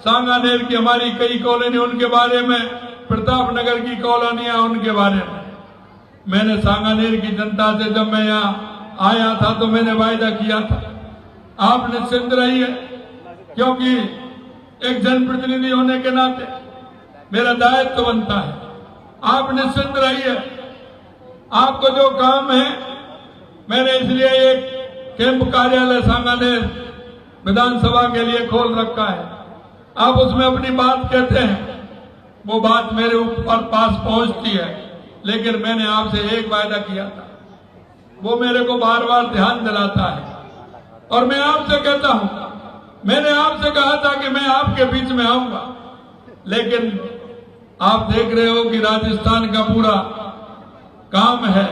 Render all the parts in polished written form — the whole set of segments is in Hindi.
सांगानेर की हमारी कई कॉलोनी, उनके बारे में, प्रताप नगर की कॉलोनियां, उनके बारे में मैंने सांगानेर की जनता से जब मैं यहाँ आया था तो मैंने वायदा किया था, आप निश्चिंत रहिए, क्योंकि एक जनप्रतिनिधि होने के नाते मेरा दायित्व बनता है। आप निश्चिंत रहिए, आपको जो काम है, मैंने इसलिए एक कैंप कार्यालय सांगानेर विधानसभा के लिए खोल रखा है। आप उसमें अपनी बात कहते हैं, वो बात मेरे ऊपर पास पहुंचती है, लेकिन मैंने आपसे एक वायदा किया था, वो मेरे को बार बार ध्यान दिलाता है। और मैं आपसे कहता हूं, मैंने आपसे कहा था कि मैं आपके बीच में आऊंगा, लेकिन आप देख रहे हो कि राजस्थान का पूरा काम है।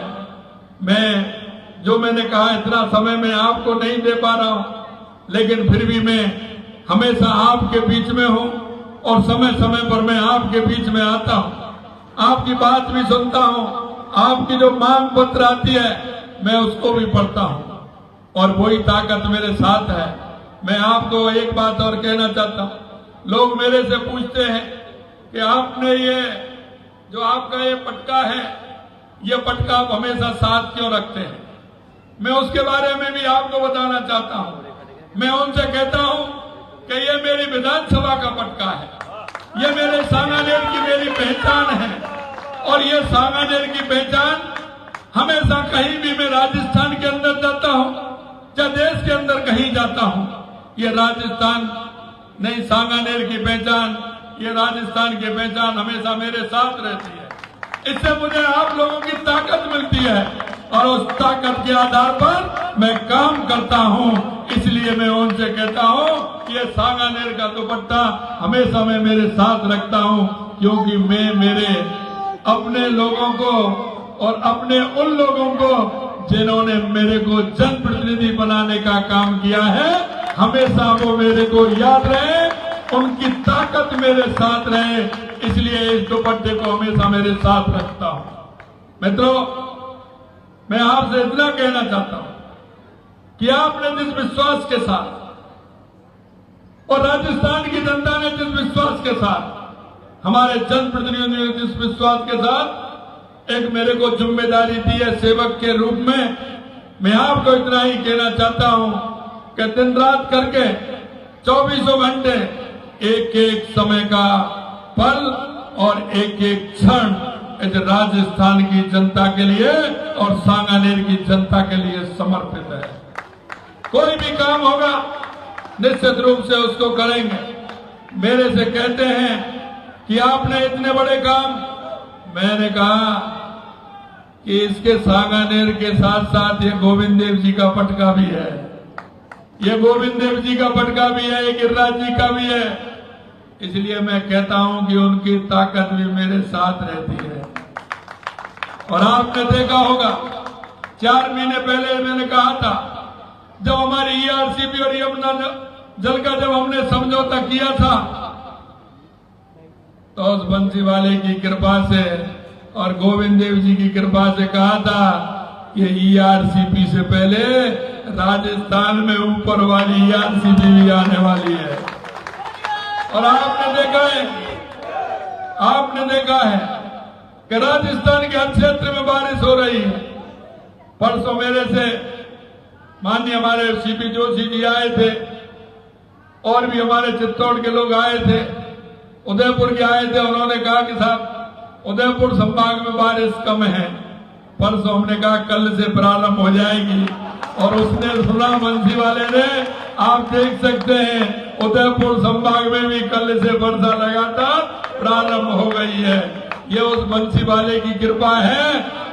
मैंने कहा इतना समय मैं आपको नहीं दे पा रहा हूं, लेकिन फिर भी मैं हमेशा आपके बीच में हूं और समय समय पर मैं आपके बीच में आता हूं, आपकी बात भी सुनता हूं, आपकी जो मांग पत्र आती है मैं उसको भी पढ़ता हूं, और वही ताकत मेरे साथ है। मैं आपको एक बात और कहना चाहता हूं, लोग मेरे से पूछते हैं कि आपने ये जो आपका ये पटका है, ये पटका आप हमेशा साथ क्यों रखते हैं? मैं उसके बारे में भी आपको बताना चाहता हूं। मैं उनसे कहता हूं कि ये मेरी विधानसभा का पटका है, ये मेरे सांगानेर की मेरी पहचान है, और ये सांगानेर की पहचान हमेशा कहीं भी मैं राजस्थान के अंदर जाता हूं या देश के अंदर कहीं जाता हूं, ये राजस्थान नहीं, सांगानेर की पहचान, ये राजस्थान की पहचान हमेशा मेरे साथ रहती है। इससे मुझे आप लोगों की ताकत मिलती है, और उस ताकत के आधार पर मैं काम करता हूं। इसलिए मैं उनसे कहता हूं कि ये सांगानेर का दुपट्टा हमेशा मैं मेरे साथ रखता हूं, क्योंकि मैं मेरे अपने लोगों को और अपने उन लोगों को जिन्होंने मेरे को जनप्रतिनिधि बनाने का काम किया है, हमेशा वो मेरे को याद रहे, उनकी ताकत मेरे साथ रहे, इसलिए इस दुपट्टे को हमेशा मेरे साथ रखता हूं। मित्रों, मैं आपसे इतना कहना चाहता हूं कि आपने जिस विश्वास के साथ और राजस्थान की जनता ने जिस विश्वास के साथ, हमारे जनप्रतिनिधियों ने जिस विश्वास के साथ एक मेरे को जिम्मेदारी दी है सेवक के रूप में, मैं आपको इतना ही कहना चाहता हूं कि दिन रात करके 24 घंटे एक एक समय का पल और एक एक क्षण इस राजस्थान की जनता के लिए और सांगानेर की जनता के लिए समर्पित है। कोई भी काम होगा निश्चित रूप से उसको करेंगे। मेरे से कहते हैं कि आपने इतने बड़े काम, मैंने कहा कि इसके सांगानेर के साथ साथ ये गोविंद देव जी का पटका भी है, ये गोविंद देव जी का पटका भी है, ये गिरिराज जी का भी है। इसलिए मैं कहता हूं कि उनकी ताकत भी मेरे साथ रहती है। और आपने देखा होगा 4 महीने पहले मैंने कहा था, जब हमारी ईआरसीपी और यमुना जल का जब हमने समझौता किया था, तो उस बंसी वाले की कृपा से और गोविंद देव जी की कृपा से कहा था कि ईआरसीपी से पहले राजस्थान में ऊपर वाली ईआरसीपी भी आने वाली है। और आपने देखा है कि राजस्थान के हर क्षेत्र में बारिश हो रही है। परसों मेरे से माननीय हमारे सीपी जोशी जी आए थे, और भी हमारे चित्तौड़ के लोग आए थे, उदयपुर के आए थे। उन्होंने कहा कि साहब उदयपुर संभाग में बारिश कम है। परसों हमने कहा कल से प्रारंभ हो जाएगी, और उसने सुना बंसी वाले ने, आप देख सकते हैं उदयपुर संभाग में भी कल से वर्षा लगातार प्रारंभ हो गई है। ये उस बंसी वाले की कृपा है,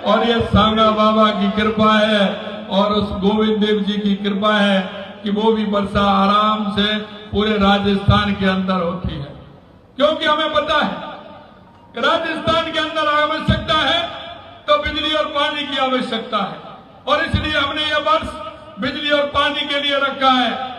और ये सांगा बाबा की कृपा है, और उस गोविंद देव जी की कृपा है कि वो भी वर्षा आराम से पूरे राजस्थान के अंदर होती है। क्योंकि हमें पता है कि राजस्थान के अंदर आवश्यकता है तो बिजली और पानी की आवश्यकता है, और इसलिए हमने यह वर्ष बिजली और पानी के लिए रखा है।